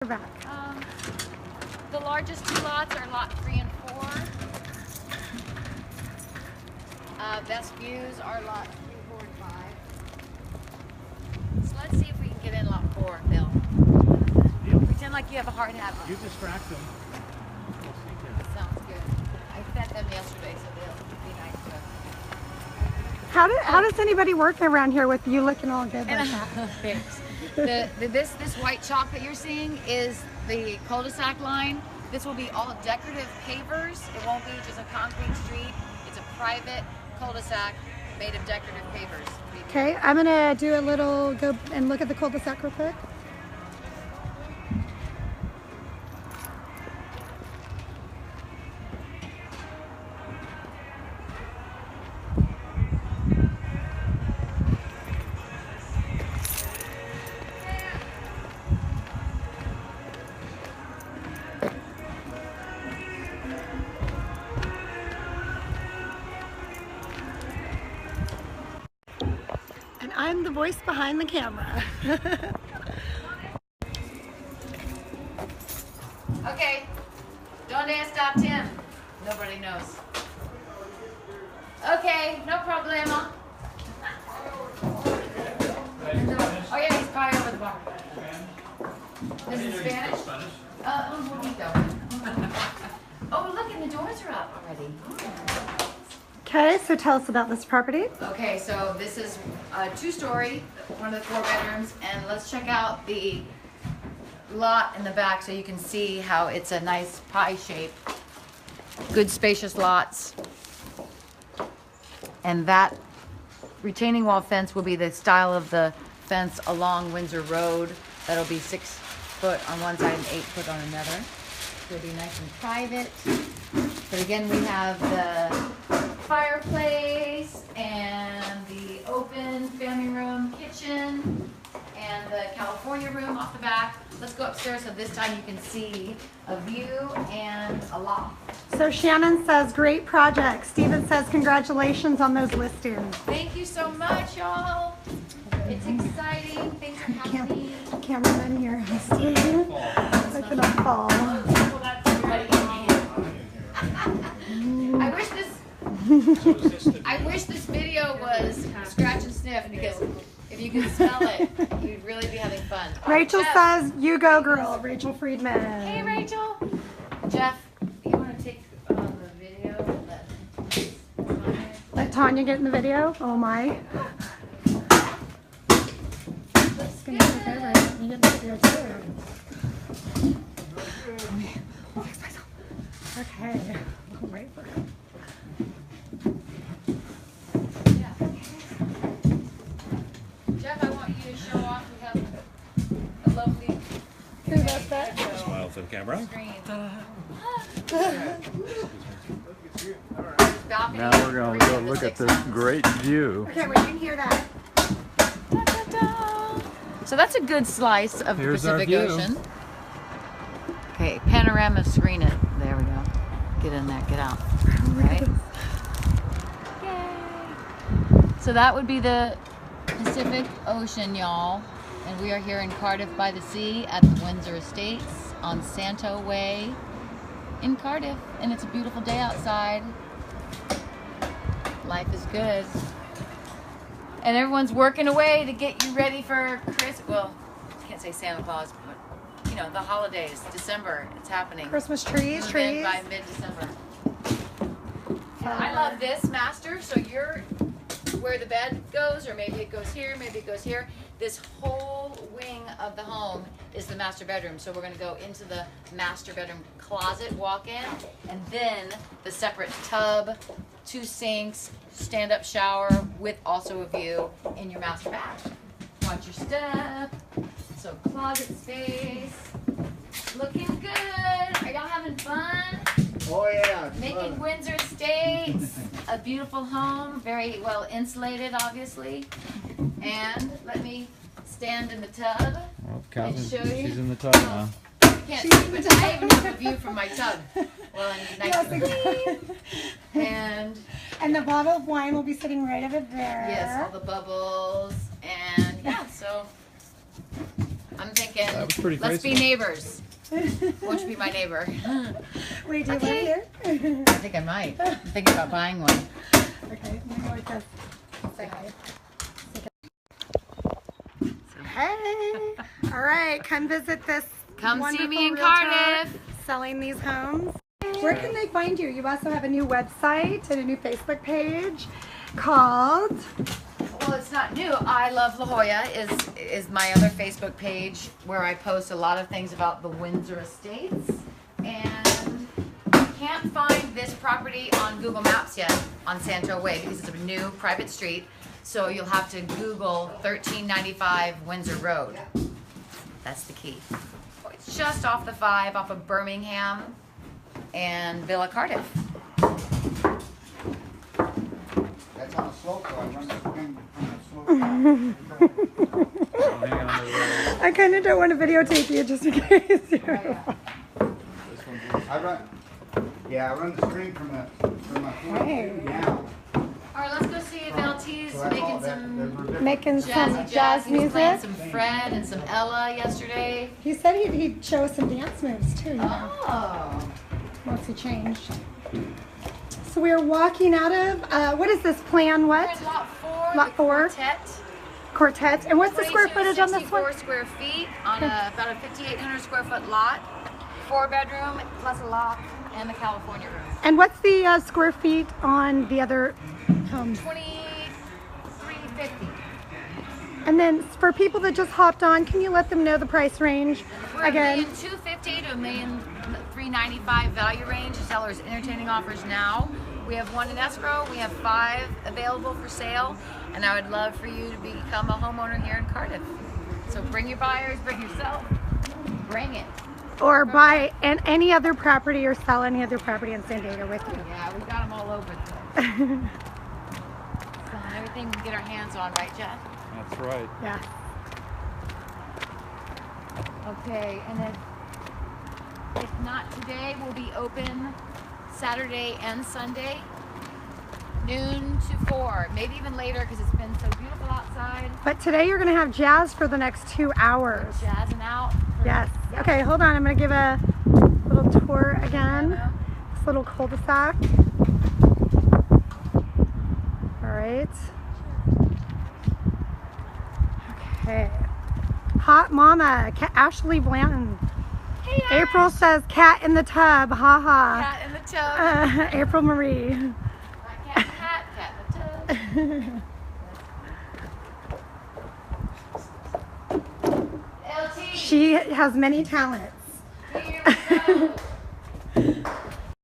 Back. The largest two lots are lot 3 and 4. Best views are lot 3, 4, and 5. So let's see if we can get in lot 4, Bill. Pretend like you have a hard habit. You distract them. Sounds good. I fed them yesterday, so they'll be nice to us. How does anybody work around here with you looking all good like that? Thanks. This white chalk that you're seeing is the CuldeSac line. This will be all decorative pavers. It won't be just a concrete street. It's a private cul-de-sac made of decorative pavers. Okay, I'm gonna do a little go and look at the cul-de-sac real quick. I'm the voice behind the camera. Okay, donde está Tim? Nobody knows. Okay, no problema. Oh yeah, he's probably over the bar. This is Spanish? Un poquito. Oh, look, and the doors are up already. Okay, so tell us about this property. Okay, so this is a 2-story, one of the 4 bedrooms, and let's check out the lot in the back so you can see how it's a nice pie shape. Good spacious lots. And that retaining wall fence will be the style of the fence along Windsor Road. That'll be 6 foot on one side and 8 foot on another. So it'll be nice and private. But again, we have the fireplace and the open family room kitchen and the California room off the back. Let's go upstairs so this time you can see a view and a loft. So Shannon says, great project. Steven says, congratulations on those listings. Thank you so much, y'all. It's exciting. Things are happening. I can't run in here. I cannot fall. Well, that's everybody in here. I wish this video was scratch and sniff, because if you could smell it, you'd really be having fun. Rachel Jeff, says, you go girl, Rachel Friedman. Hey Rachel. Jeff, you want to take the video and Let Tanya get in the video? Oh my. let's You get in the video too. I'll fix myself. Okay. I'll wait for him. Jeff, I want you to show off. We have a lovely Smile for the camera. screen. Now we're going to go look at this great view. Okay, well, you can hear that. Da, da, da. So that's a good slice of the Here's our Pacific view. Ocean. Okay, panorama screen it. There we go. Get in there, get out. Right? Yay! So that would be the Pacific Ocean, y'all. And we are here in Cardiff by the sea at the Windsor Estates on Santo Way in Cardiff. And it's a beautiful day outside. Life is good. And everyone's working away to get you ready for well, I can't say Santa Claus, but you know, the holidays, December, it's happening. Christmas trees, Move in trees. by mid-December. I love this master, so you're where the bed goes, or maybe it goes here, maybe it goes here. This whole wing of the home is the master bedroom. So we're gonna go into the master bedroom closet, walk in, and then the separate tub, 2 sinks, stand-up shower with also a view in your master bath. Watch your step. So closet space. Looking good. Are y'all having fun? Oh yeah. Making Windsor Estates a beautiful home, very well insulated, obviously. And let me stand in the tub. Well, Catherine, show you. she's in the tub now. You can't see, but I even have a view from my tub. Well, I need nice and clean. And the bottle of wine will be sitting right over there. Yes, all the bubbles. And yeah, so I'm thinking, That was pretty let's be crazy. neighbors. Won't you be my neighbor? Wait, do you Okay. live here? I think I might. I'm thinking about buying one. Okay, I'm gonna go like this. Say hi. Hey, all right, come visit this Come see wonderful me in realtor Cardiff. selling these homes. Where can they find you? You also have a new website and a new Facebook page called Well, it's not new. I Love La Jolla is my other Facebook page where I post a lot of things about the Windsor Estates. And you can't find this property on Google Maps yet on Santo Way because it's a new private street. So you'll have to Google 1395 Windsor Road. That's the key. It's just off the 5 off of Birmingham and Villa Cardiff. That's on a slope, though. I run this thing on a slope. Hang on to the- I kind of don't want to videotape you just in case. I run the string from my floor Hey. down. All right, let's go see if LT's So that's all making that. some Making some jazz jazz He was playing music. some Fred and some Ella yesterday. He said he'd show us some dance moves too. You know, Oh. once he changed. So we're walking out of what is this plan? We're What in lot 4. Lot the 4. Quartet. quartet? And what's the square 22 footage on this one? 64 square feet on about a 5,800 square foot lot. 4-bedroom plus a loft and the California room. And what's the square feet on the other homes? 2350. And then for people that just hopped on, can you let them know the price range We're again? $1,250,000 to $1,395,000 value range. The seller's entertaining offers now. We have 1 in escrow. We have 5 available for sale, and I would love for you to become a homeowner here in Cardiff. So bring your buyers, bring yourself, bring it. Or buy any other property or sell any other property in San Diego with you. Yeah, we got them all over the place. Selling everything we can get our hands on, right, Jeff? That's right. Yeah. Okay, and then if not today, we'll be open Saturday and Sunday, noon to 4, maybe even later because it's been so beautiful outside. But today you're going to have jazz for the next 2 hours. Jazzing out. Yes. Okay, hold on. I'm going to give a little tour again. This little cul-de-sac. All right. Okay. Hot Mama, Ashley Blanton. Hey, April says cat in the tub. Ha ha. cat in the tub. April Marie. Not cat in the hat, cat in the tub. LT. She has many talents.